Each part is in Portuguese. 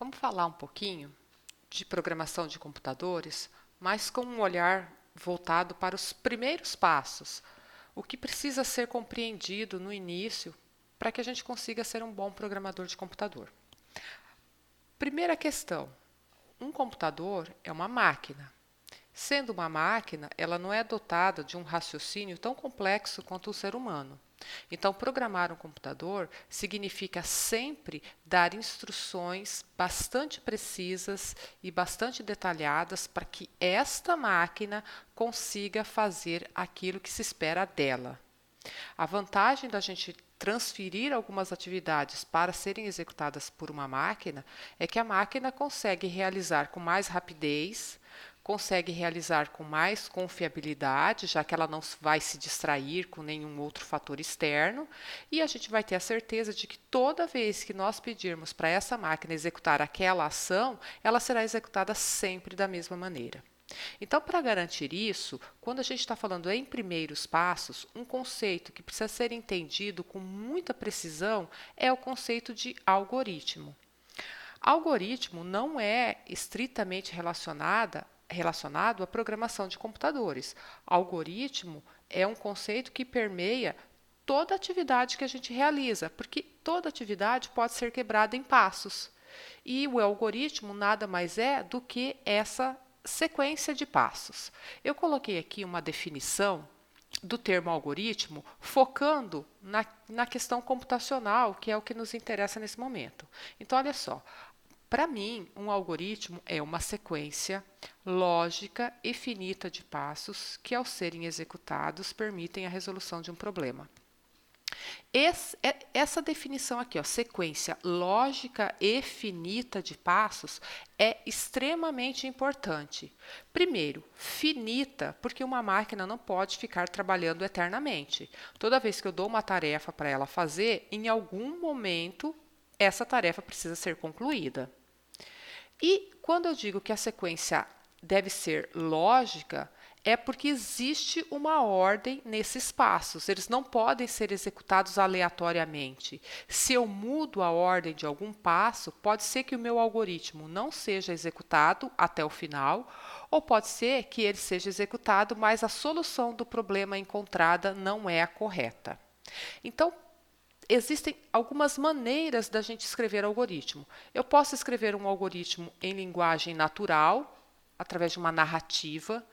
Vamos falar um pouquinho de programação de computadores, mas com um olhar voltado para os primeiros passos, o que precisa ser compreendido no início para que a gente consiga ser um bom programador de computador. Primeira questão: um computador é uma máquina. Sendo uma máquina, ela não é dotada de um raciocínio tão complexo quanto o ser humano. Então, programar um computador significa sempre dar instruções bastante precisas e bastante detalhadas para que esta máquina consiga fazer aquilo que se espera dela. A vantagem da gente transferir algumas atividades para serem executadas por uma máquina é que a máquina consegue realizar com mais rapidez, consegue realizar com mais confiabilidade, já que ela não vai se distrair com nenhum outro fator externo, e a gente vai ter a certeza de que toda vez que nós pedirmos para essa máquina executar aquela ação, ela será executada sempre da mesma maneira. Então, para garantir isso, quando a gente está falando em primeiros passos, um conceito que precisa ser entendido com muita precisão é o conceito de algoritmo. Algoritmo não é estritamente relacionado à programação de computadores. Algoritmo é um conceito que permeia toda atividade que a gente realiza, porque toda atividade pode ser quebrada em passos. E o algoritmo nada mais é do que essa sequência de passos. Eu coloquei aqui uma definição do termo algoritmo, focando na questão computacional, que é o que nos interessa nesse momento. Então, olha só. Para mim, um algoritmo é uma sequência lógica e finita de passos que, ao serem executados, permitem a resolução de um problema. Essa definição aqui, ó, sequência lógica e finita de passos, é extremamente importante. Primeiro, finita, porque uma máquina não pode ficar trabalhando eternamente. Toda vez que eu dou uma tarefa para ela fazer, em algum momento essa tarefa precisa ser concluída. E quando eu digo que a sequência deve ser lógica, é porque existe uma ordem nesses passos. Eles não podem ser executados aleatoriamente. Se eu mudo a ordem de algum passo, pode ser que o meu algoritmo não seja executado até o final, ou pode ser que ele seja executado, mas a solução do problema encontrada não é a correta. Então, existem algumas maneiras da gente escrever algoritmo. Eu posso escrever um algoritmo em linguagem natural, através de uma narrativa.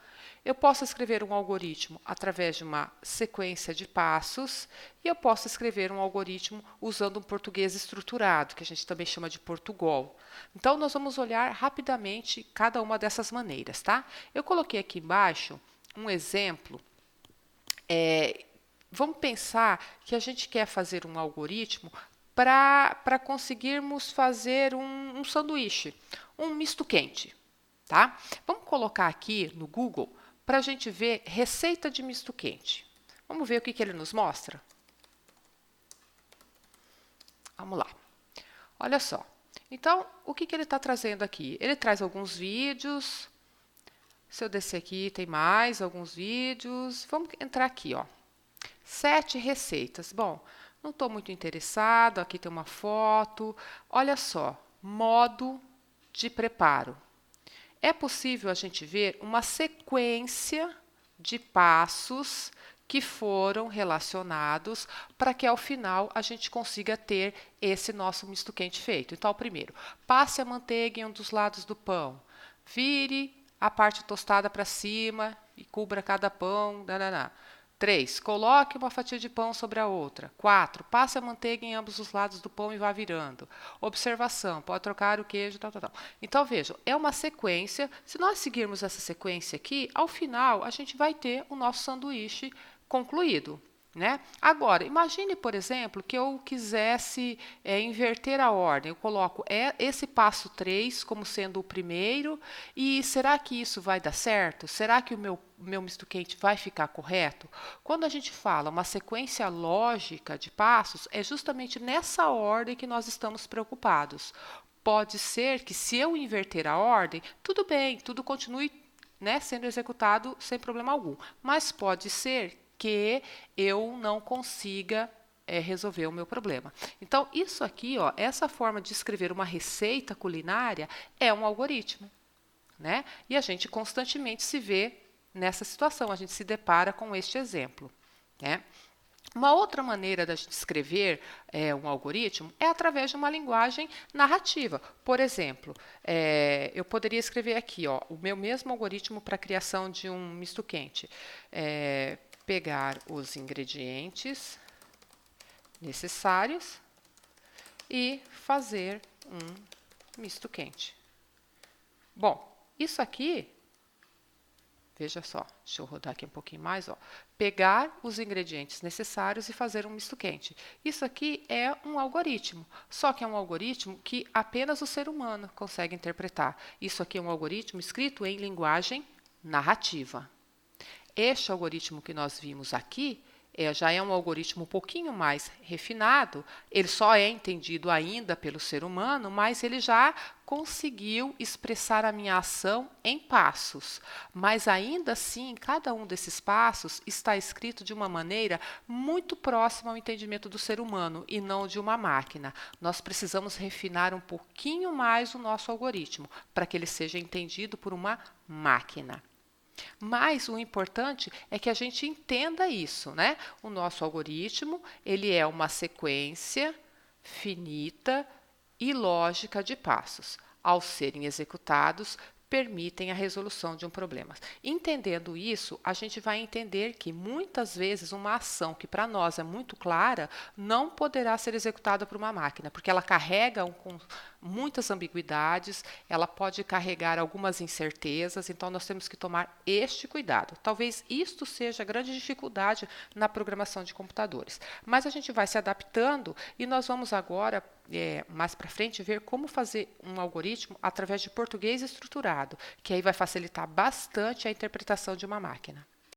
Eu posso escrever um algoritmo através de uma sequência de passos. E eu posso escrever um algoritmo usando um português estruturado, que a gente também chama de Portugal. Então, nós vamos olhar rapidamente cada uma dessas maneiras, tá? Eu coloquei aqui embaixo um exemplo. Vamos pensar que a gente quer fazer um algoritmo para conseguirmos fazer um sanduíche, um misto quente. Tá? Vamos colocar aqui no Google para a gente ver receita de misto quente. Vamos ver o que ele nos mostra? Vamos lá. Olha só. Então, o que ele está trazendo aqui? Ele traz alguns vídeos. Se eu descer aqui, tem mais alguns vídeos. Vamos entrar aqui, ó. 7 receitas. Bom, não estou muito interessado. Aqui tem uma foto. Olha só, modo de preparo. É possível a gente ver uma sequência de passos que foram relacionados para que ao final a gente consiga ter esse nosso misto quente feito. Então, primeiro, passe a manteiga em um dos lados do pão. Vire a parte tostada para cima e cubra cada pão. 3. Coloque uma fatia de pão sobre a outra. 4. Passe a manteiga em ambos os lados do pão e vá virando. Observação, pode trocar o queijo, tal. Então, vejam, é uma sequência. Se nós seguirmos essa sequência aqui, ao final, a gente vai ter o nosso sanduíche concluído. Né? Agora, imagine, por exemplo, que eu quisesse inverter a ordem. Eu coloco esse passo 3 como sendo o primeiro. E será que isso vai dar certo? Será que o meu misto quente vai ficar correto? Quando a gente fala uma sequência lógica de passos, é justamente nessa ordem que nós estamos preocupados. Pode ser que, se eu inverter a ordem, tudo bem, tudo continue, né, sendo executado sem problema algum. Mas pode ser que eu não consiga resolver o meu problema. Então, isso aqui, ó, essa forma de escrever uma receita culinária é um algoritmo, né? E a gente constantemente se vê nessa situação, a gente se depara com este exemplo, né? Uma outra maneira da gente escrever um algoritmo é através de uma linguagem narrativa. Por exemplo, eu poderia escrever aqui, ó, o meu mesmo algoritmo para a criação de um misto quente. Pegar os ingredientes necessários e fazer um misto quente. Bom, isso aqui, veja só, deixa eu rodar aqui um pouquinho mais, ó. Pegar os ingredientes necessários e fazer um misto quente. Isso aqui é um algoritmo, só que é um algoritmo que apenas o ser humano consegue interpretar. Isso aqui é um algoritmo escrito em linguagem narrativa. Este algoritmo que nós vimos aqui já é um algoritmo um pouquinho mais refinado, ele só é entendido ainda pelo ser humano, mas ele já conseguiu expressar a minha ação em passos. Mas ainda assim, cada um desses passos está escrito de uma maneira muito próxima ao entendimento do ser humano e não de uma máquina. Nós precisamos refinar um pouquinho mais o nosso algoritmo para que ele seja entendido por uma máquina. Mas o importante é que a gente entenda isso, né? O nosso algoritmo, ele é uma sequência finita e lógica de passos. Ao serem executados, permitem a resolução de um problema. Entendendo isso, a gente vai entender que muitas vezes uma ação que para nós é muito clara não poderá ser executada por uma máquina, porque ela carrega muitas ambiguidades, ela pode carregar algumas incertezas, então nós temos que tomar este cuidado. Talvez isto seja a grande dificuldade na programação de computadores. Mas a gente vai se adaptando e nós vamos agora, mais para frente, ver como fazer um algoritmo através de português estruturado, que aí vai facilitar bastante a interpretação de uma máquina.